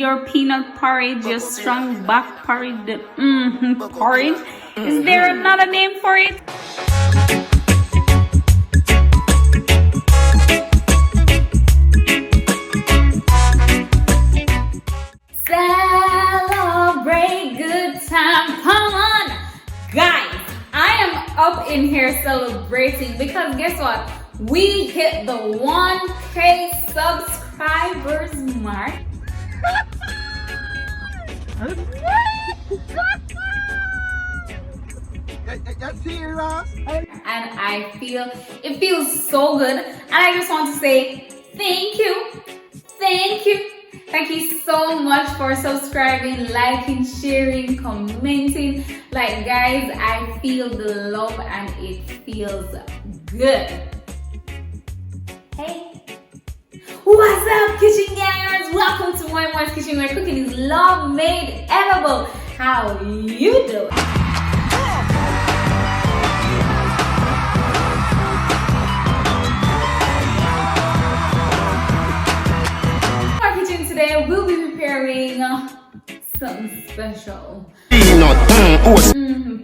Your peanut porridge, your strong back porridge, porridge. Is there another name for it? Celebrate good time. Come on, guys. I am up in here celebrating because guess what? We hit the 1K subscribers mark. And it feels so good, and I just want to say thank you so much for subscribing, liking, sharing, commenting. Like guys, I feel the love and it feels good. Hey, what's up, kitchen gangers? Welcome to Moya Moy's Kitchen, where cooking is love made edible. How you doing? Our kitchen today, we'll be preparing something special. Peanut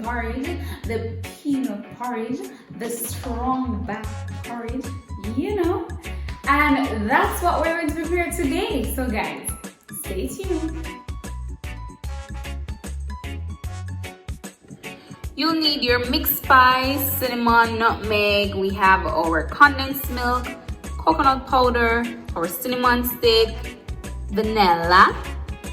porridge, the peanut porridge, the strong back porridge, you know. And that's what we're going to prepare today. So guys, stay tuned. You'll need your mixed spice, cinnamon, nutmeg. We have our condensed milk, coconut powder, our cinnamon stick, vanilla,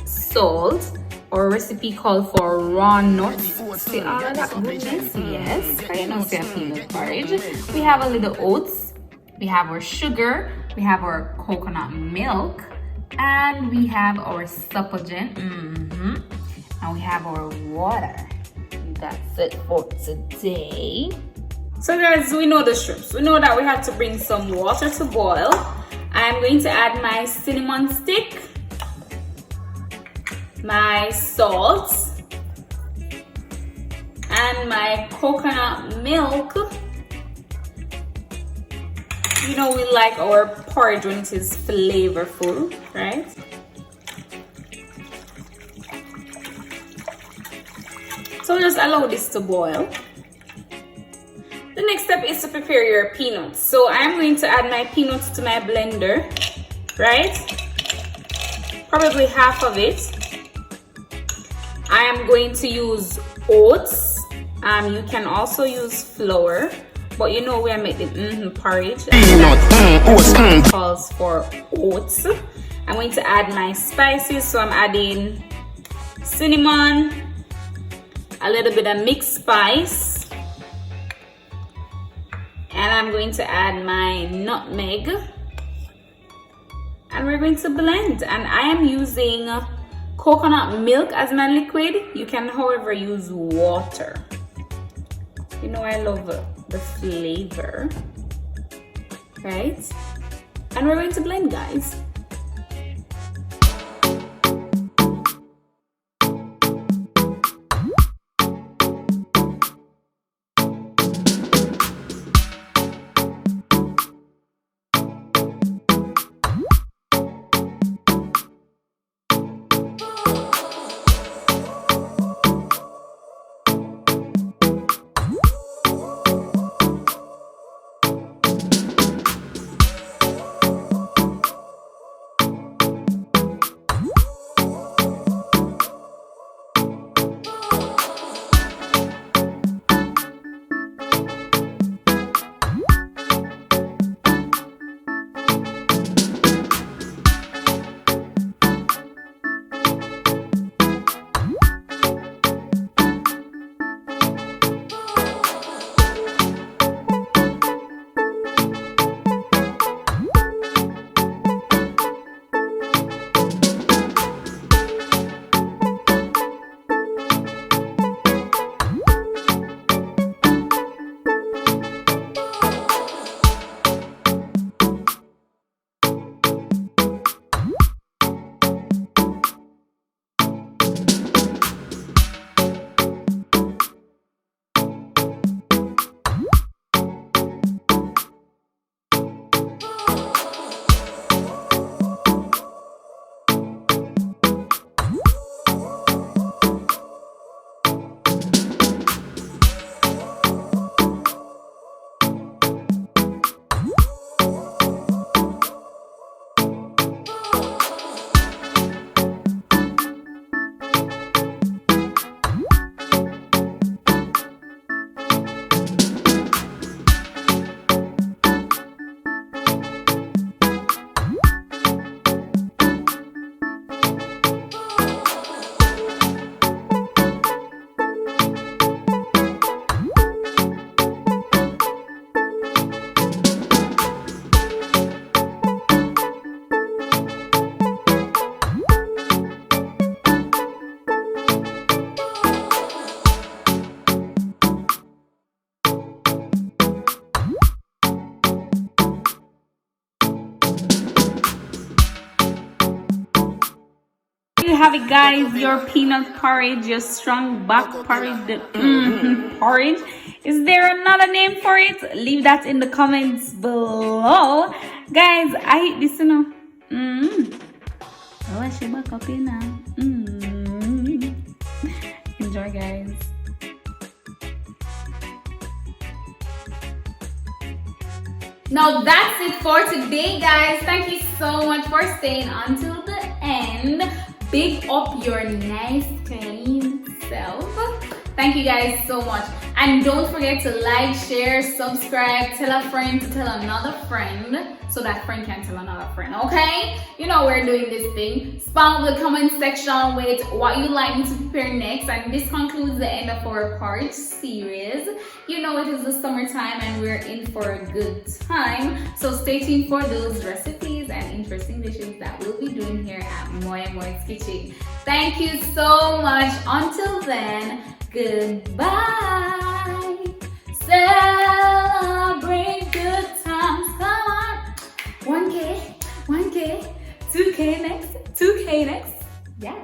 salt. Our recipe called for raw nuts. See all of that goodness? Yes, I know it's a peanut porridge. We have a little oats. We have our sugar. We have our coconut milk. And we have our Supligen. And we have our water. That's it for today. So guys, we know the strips. We know that we have to bring some water to boil. I'm going to add my cinnamon stick, my salt, and my coconut milk. You know we like our porridge when it is flavorful, right? So just allow this to boil. The next step is to prepare your peanuts. So I'm going to add my peanuts to my blender, right? Probably half of it. I am going to use oats. You can also use flour, but you know we are making porridge. Peanut calls for oats. I'm going to add my spices, so I'm adding cinnamon, a little bit of mixed spice, and I'm going to add my nutmeg, and we're going to blend. And I am using coconut milk as my liquid. You can however use water. You know I love the flavor, right? And we're going to blend, guys. You have it, guys. Your peanut porridge, your strong back porridge, porridge. Is there another name for it? Leave that in the comments below, guys. I eat this, you know. Oh, I should back up here now. Enjoy, guys. Now that's it for today, guys. Thank you so much for staying until the end. Big up your nice clean self. Thank you guys so much. And don't forget to like, share, subscribe, tell a friend to tell another friend so that friend can tell another friend, okay? You know we're doing this thing. Spam the comment section with what you'd like me to prepare next. And this concludes the end of our porridge series. You know it is the summertime and we're in for a good time. So stay tuned for those recipes and interesting dishes that we'll be doing here at Moya Moy's Kitchen. Thank you so much. Until then, goodbye. Celebrate good times. Come on. 1K, 1K, 2K next, 2K next. Yes.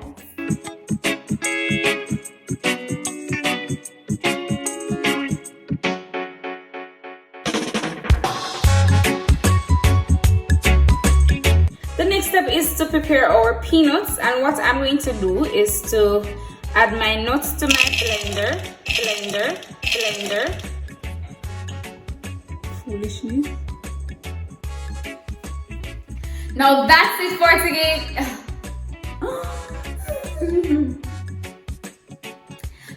The next step is to prepare our peanuts, and what I'm going to do is to add my nuts to my blender. Foolishness. Now that's it for today.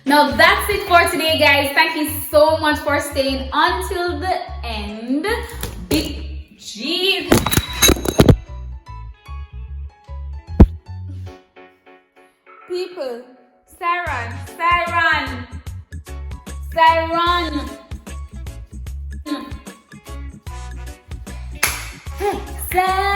Now that's it for today, guys. Thank you so much for staying until the end. Big G. People, Siren. Hey,